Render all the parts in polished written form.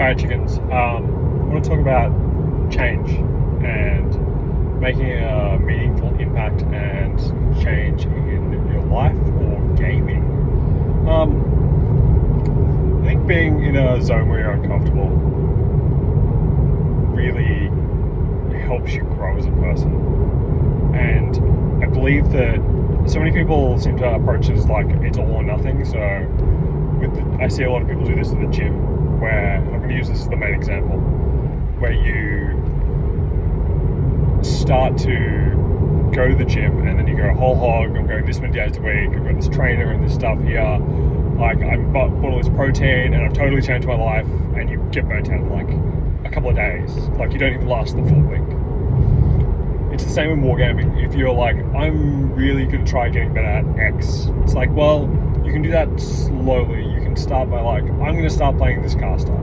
Alright, chickens. I want to talk about change and making a meaningful impact and change in your life or gaming. I think being in a zone where you're uncomfortable really helps you grow as a person. And I believe that so many people seem to approach it as like it's all or nothing. So I see a lot of people do this in the gym, where I'm going to use this as the main example, where you start to go to the gym and then you go whole hog. I'm going this many days a week. I've got this trainer and this stuff here. Like I've bought all this protein and I've totally changed my life. And you get burnt out in like a couple of days. Like you don't even last the full week. It's the same in wargaming. If you're like, I'm really going to try getting better at X, it's like, well, you can do that slowly. You can start by like, I'm going to start playing this caster.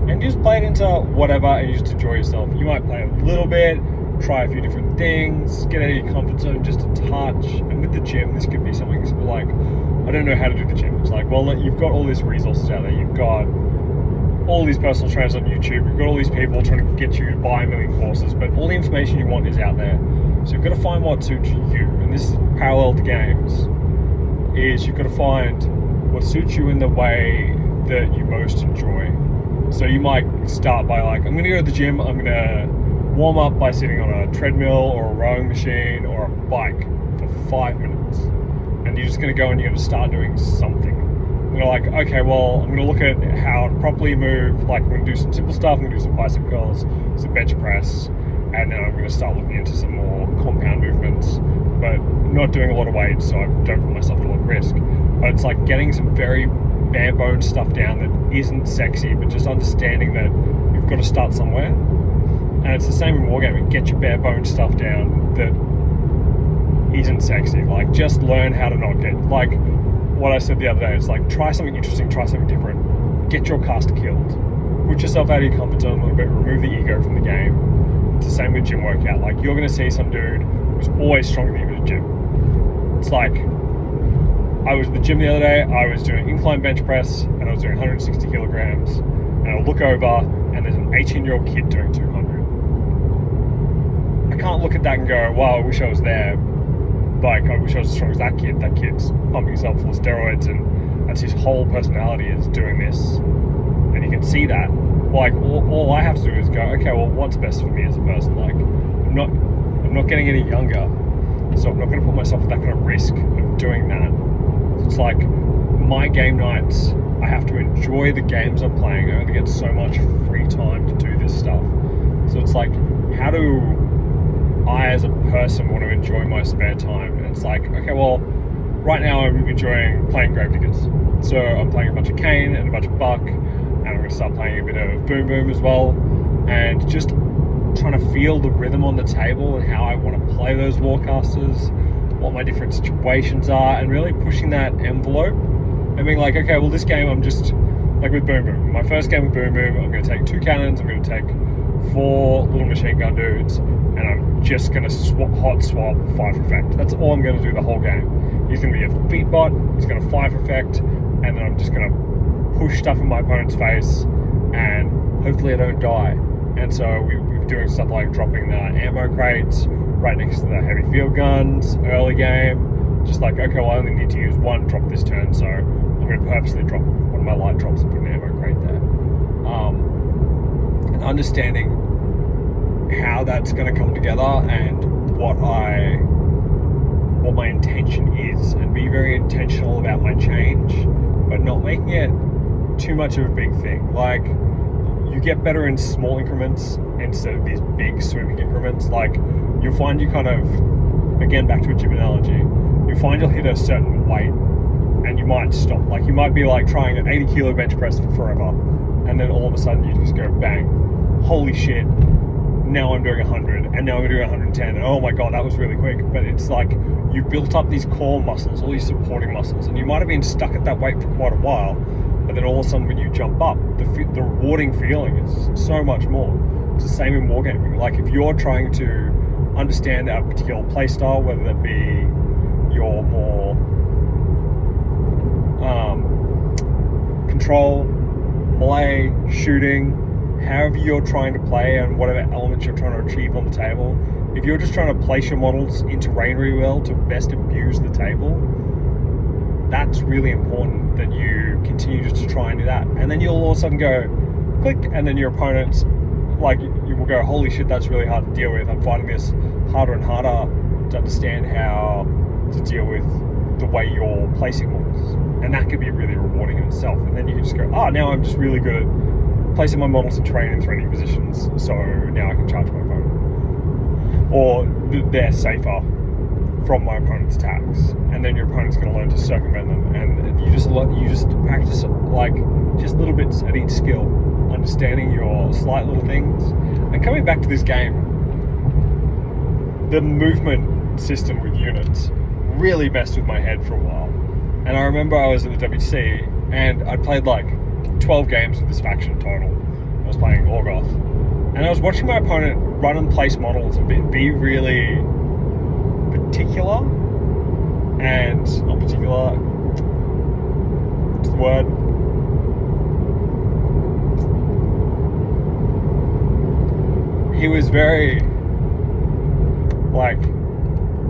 And just play it into whatever and you just enjoy yourself. You might play a little bit, try a few different things, get out of your comfort zone just a touch. And with the gym, this could be something like, I don't know how to do the gym. It's like, well, you've got all these resources out there. You've got all these personal trainers on YouTube. You've got all these people trying to get you to buy a million courses, but all the information you want is out there. So you've got to find what suits you. And this is parallel to games, is you've got to find what suits you in the way that you most enjoy. So you might start by like, I'm going to go to the gym, I'm going to warm up by sitting on a treadmill or a rowing machine or a bike for 5 minutes. And you're just going to go and you're going to start doing something. You're like, okay, well, I'm going to look at how to properly move. Like, I'm going to do some simple stuff. I'm going to do some bicep curls, some bench press, and then I'm going to start looking into some more compound movements, but not doing a lot of weight, so I don't put myself at a lot of risk. But it's like getting some very bare bones stuff down that isn't sexy, but just understanding that you've got to start somewhere. And it's the same in wargaming. Get your bare bones stuff down that isn't sexy. Like, just learn how to not get, like what I said the other day, it's like, try something interesting, try something different, get your caster killed, put yourself out of your comfort zone a little bit, remove the ego from the game. It's the same with gym workout. Like, you're going to see some dude who's always stronger than you at the gym. It's like, I was at the gym the other day, I was doing incline bench press, and I was doing 160 kilograms, and I look over, and there's an 18-year-old kid doing 200. I can't look at that and go, wow, I wish I was there. Like, I wish I was as strong as that kid. That kid's pumping himself full of steroids, and that's his whole personality is doing this. And you can see that. Like, all I have to do is go, okay, well, what's best for me as a person? Like, I'm not getting any younger, so I'm not going to put myself at that kind of risk of doing that. It's like, my game nights, I have to enjoy the games I'm playing. I only get so much free time to do this stuff. So it's like, how do I as a person want to enjoy my spare time? And it's like, okay, well, right now I'm enjoying playing Gravediggers. So I'm playing a bunch of Kane and a bunch of Buck, and I'm going to start playing a bit of Boom Boom as well, and just trying to feel the rhythm on the table and how I want to play those Warcasters, what my different situations are, and really pushing that envelope and being like, okay, well, this game I'm just, like with Boom Boom, my first game with Boom Boom, I'm going to take 2 cannons, I'm going to take 4 little machine gun dudes, and I'm just going to hot swap 5 effect. That's all I'm going to do the whole game. He's going to be a feet bot, he's going to 5 effect, and then I'm just going to push stuff in my opponent's face, and hopefully I don't die. And so we're doing stuff like dropping the ammo crates right next to the heavy field guns, early game. Just like, okay, well, I only need to use 1 drop this turn, so I'm going to purposely drop one of my light drops and put an ammo crate there. And understanding how that's going to come together and what my intention is, and be very intentional about my change, but not making it too much of a big thing. Like, you get better in small increments instead of these big sweeping increments. Like, you'll find you kind of, again, back to a gym analogy, you'll find you'll hit a certain weight and you might stop. Like, you might be like trying an 80 kilo bench press for forever, and then all of a sudden you just go bang, holy shit, now I'm doing 100, and now I'm doing 110, and oh my god, that was really quick. But it's like, you've built up these core muscles, all these supporting muscles, and you might have been stuck at that weight for quite a while, but then all of a sudden when you jump up, the rewarding feeling is so much more. It's the same in wargaming. Like, if you're trying to understand a particular playstyle, whether that be your more control, melee, shooting, however you're trying to play and whatever elements you're trying to achieve on the table, if you're just trying to place your models in terrain really well to best abuse the table, that's really important that you continue just to try and do that. And then you'll all of a sudden go click, and then your opponent's like, you will go, holy shit, that's really hard to deal with. I'm finding this harder and harder to understand how to deal with the way you're placing models. And that could be really rewarding in itself. And then you can just go, now I'm just really good at placing my models in terrain and threatening positions, so now I can charge my opponent. Or they're safer from my opponent's attacks, and then your opponent's going to learn to circumvent them. And you just practice like just little bits at each skill, understanding your slight little things. And coming back to this game, the movement system with units really messed with my head for a while. And I remember I was at the WC and I played like 12 games with this faction total. I was playing Orgoth, and I was watching my opponent run and place models and be really particular, and not particular, what's the word? He was very like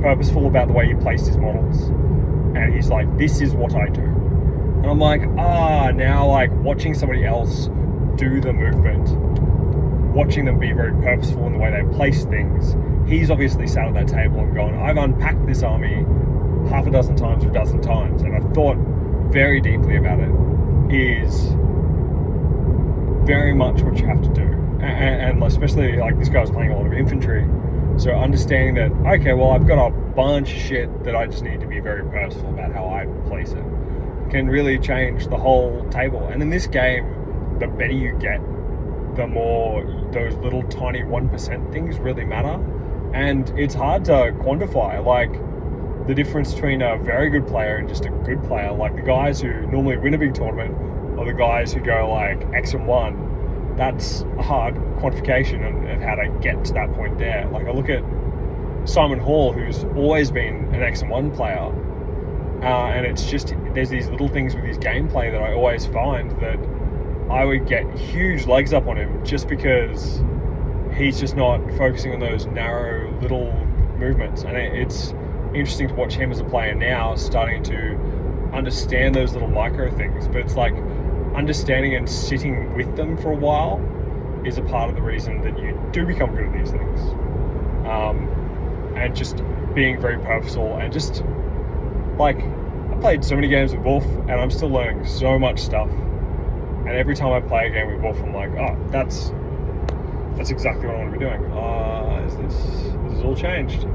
purposeful about the way he placed his models, and he's like, this is what I do. And I'm like, now like watching somebody else do the movement, watching them be very purposeful in the way they place things, he's obviously sat at that table and gone, I've unpacked this army half a dozen times or a dozen times, and I've thought very deeply about it, is very much what you have to do. And especially like this guy was playing a lot of infantry, so understanding that, okay, well, I've got a bunch of shit that I just need to be very purposeful about how I place it, can really change the whole table. And in this game, the better you get, the more those little tiny 1% things really matter. And it's hard to quantify, like the difference between a very good player and just a good player. Like the guys who normally win a big tournament, or the guys who go like X and 1, that's a hard quantification of how to get to that point there. Like I look at Simon Hall, who's always been an X and 1 player, and it's just, there's these little things with his gameplay that I always find that I would get huge legs up on him just because he's just not focusing on those narrow little movements. And it's interesting to watch him as a player now starting to understand those little micro things, but it's like understanding and sitting with them for a while is a part of the reason that you do become good at these things. And just being very purposeful, and just like, I played so many games with Wolf and I'm still learning so much stuff, and every time I play a game with Wolf I'm like, that's exactly what I want to be doing. This has all changed.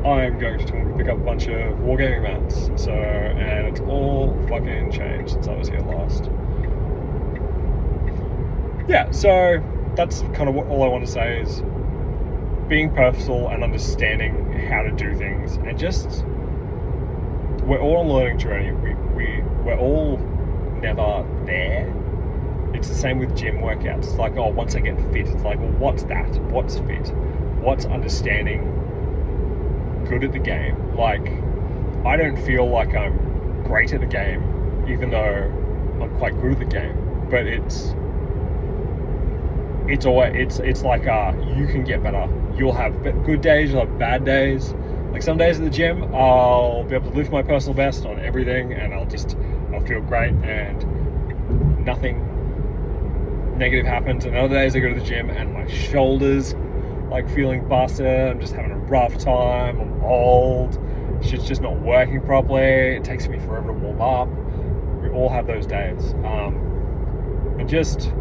I'm going to pick up a bunch of wargaming mats, and it's all fucking changed since I was here last. Yeah, so that's kind of all I want to say, is being purposeful and understanding how to do things, and just, we're all on a learning journey. We're all never there. It's the same with gym workouts. It's like, once I get fit, it's like, well, what's that? What's fit? What's understanding good at the game? Like, I don't feel like I'm great at the game, even though I'm quite good at the game. But it's like you can get better. You'll have good days, you'll have bad days. Like some days at the gym, I'll be able to lift my personal best on everything, and I'll feel great and nothing negative happens. And other days I go to the gym and my shoulders like feeling busted, I'm just having a rough time, I'm old, shit's just not working properly, it takes me forever to warm up. We all have those days. And just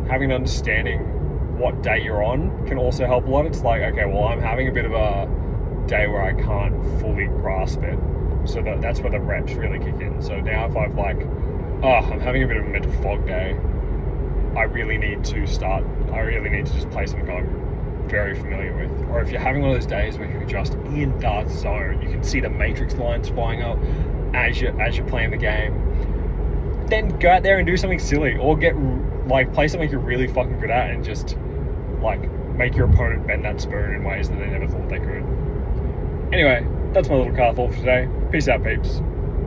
having an understanding what day you're on can also help a lot. It's like, okay, well, I'm having a bit of a day where I can't fully grasp it, so that's where the reps really kick in. So now if I've like, I'm having a bit of a mental fog day, I really need to just play something I'm very familiar with. Or if you're having one of those days where you're just in the zone, you can see the matrix lines flying up as you're playing the game, then go out there and do something silly, or play something you're really fucking good at, and just like make your opponent bend that spoon in ways that they never thought they could. Anyway, that's my little car thought for today. Peace out, peeps.